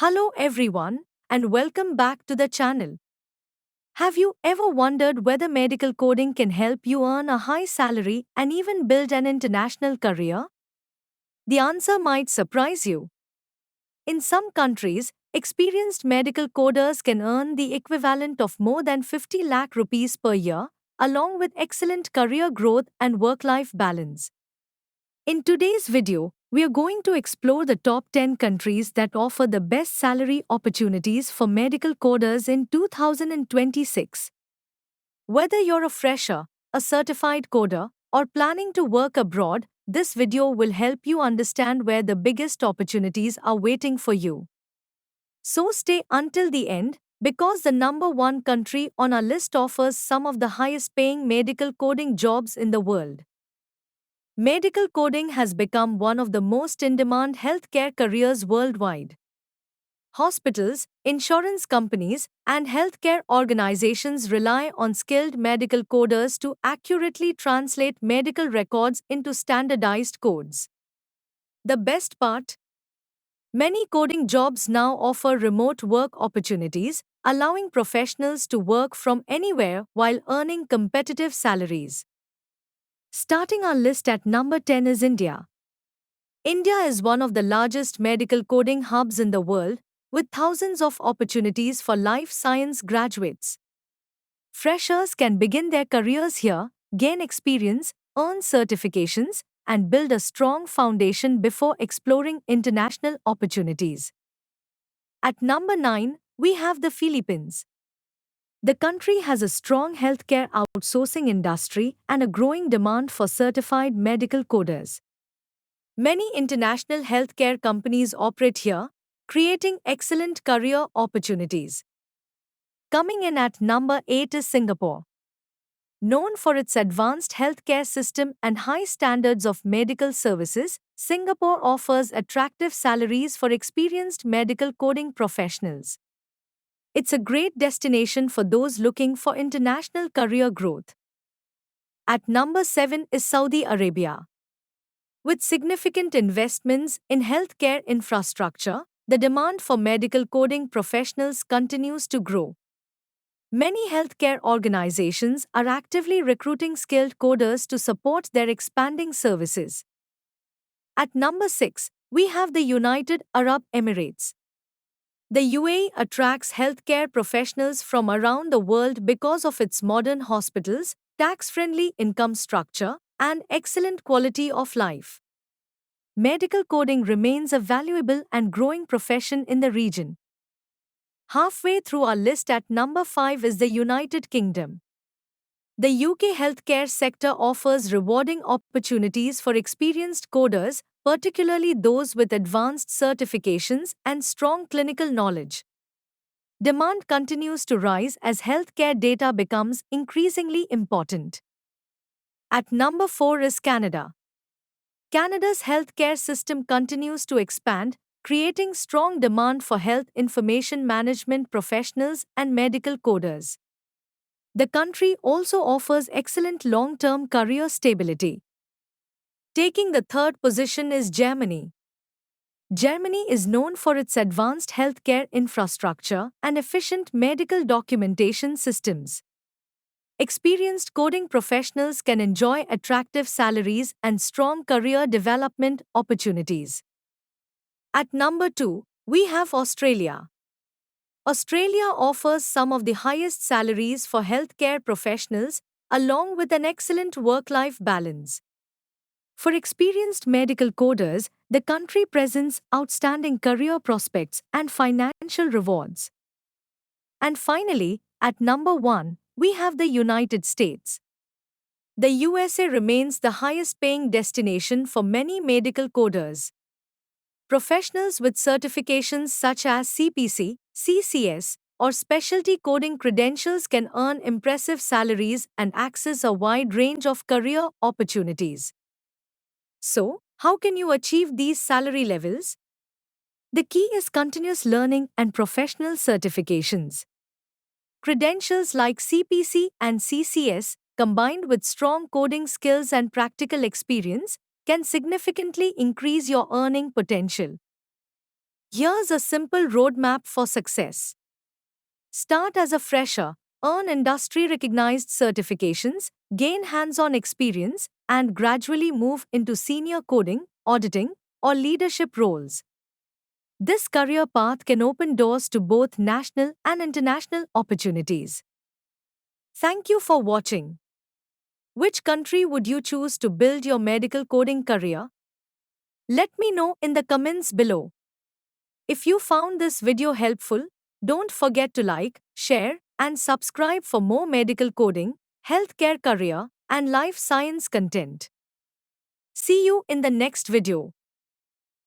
Hello everyone, and welcome back to the channel. Have you ever wondered whether medical coding can help you earn a high salary and even build an international career? The answer might surprise you. In some countries, experienced medical coders can earn the equivalent of more than 50 lakh rupees per year, along with excellent career growth and work-life balance. In today's video, we are going to explore the top 10 countries that offer the best salary opportunities for medical coders in 2026. Whether you're a fresher, a certified coder, or planning to work abroad, this video will help you understand where the biggest opportunities are waiting for you. So stay until the end, because the number one country on our list offers some of the highest paying medical coding jobs in the world. Medical coding has become one of the most in-demand healthcare careers worldwide. Hospitals, insurance companies, and healthcare organizations rely on skilled medical coders to accurately translate medical records into standardized codes. The best part? Many coding jobs now offer remote work opportunities, allowing professionals to work from anywhere while earning competitive salaries. Starting our list at number 10 is India. India is one of the largest medical coding hubs in the world, with thousands of opportunities for life science graduates. Freshers can begin their careers here, gain experience, earn certifications, and build a strong foundation before exploring international opportunities. At number 9, we have the Philippines. The country has a strong healthcare outsourcing industry and a growing demand for certified medical coders. Many international healthcare companies operate here, creating excellent career opportunities. Coming in at number 8 is Singapore. Known for its advanced healthcare system and high standards of medical services, Singapore offers attractive salaries for experienced medical coding professionals. It's a great destination for those looking for international career growth. At number 7 is Saudi Arabia. With significant investments in healthcare infrastructure, the demand for medical coding professionals continues to grow. Many healthcare organizations are actively recruiting skilled coders to support their expanding services. At number 6, we have the United Arab Emirates. The UAE attracts healthcare professionals from around the world because of its modern hospitals, tax-friendly income structure, and excellent quality of life. Medical coding remains a valuable and growing profession in the region. Halfway through our list at number 5 is the United Kingdom. The UK healthcare sector offers rewarding opportunities for experienced coders, particularly those with advanced certifications and strong clinical knowledge. Demand continues to rise as healthcare data becomes increasingly important. At number 4 is Canada. Canada's healthcare system continues to expand, creating strong demand for health information management professionals and medical coders. The country also offers excellent long-term career stability. Taking the third position is Germany. Germany is known for its advanced healthcare infrastructure and efficient medical documentation systems. Experienced coding professionals can enjoy attractive salaries and strong career development opportunities. At number 2, we have Australia. Australia offers some of the highest salaries for healthcare professionals, along with an excellent work-life balance. For experienced medical coders, the country presents outstanding career prospects and financial rewards. And finally, at number 1, we have the United States. The USA remains the highest-paying destination for many medical coders. Professionals with certifications such as CPC, CCS, or specialty coding credentials can earn impressive salaries and access a wide range of career opportunities. So, how can you achieve these salary levels? The key is continuous learning and professional certifications. Credentials like CPC and CCS, combined with strong coding skills and practical experience, can significantly increase your earning potential. Here's a simple roadmap for success. Start as a fresher, earn industry recognized certifications, gain hands on experience, and gradually move into senior coding, auditing, or leadership roles. This career path can open doors to both national and international opportunities. Thank you for watching. Which country would you choose to build your medical coding career? Let me know in the comments below. If you found this video helpful, don't forget to like, share, and subscribe for more medical coding, healthcare career, and life science content. See you in the next video.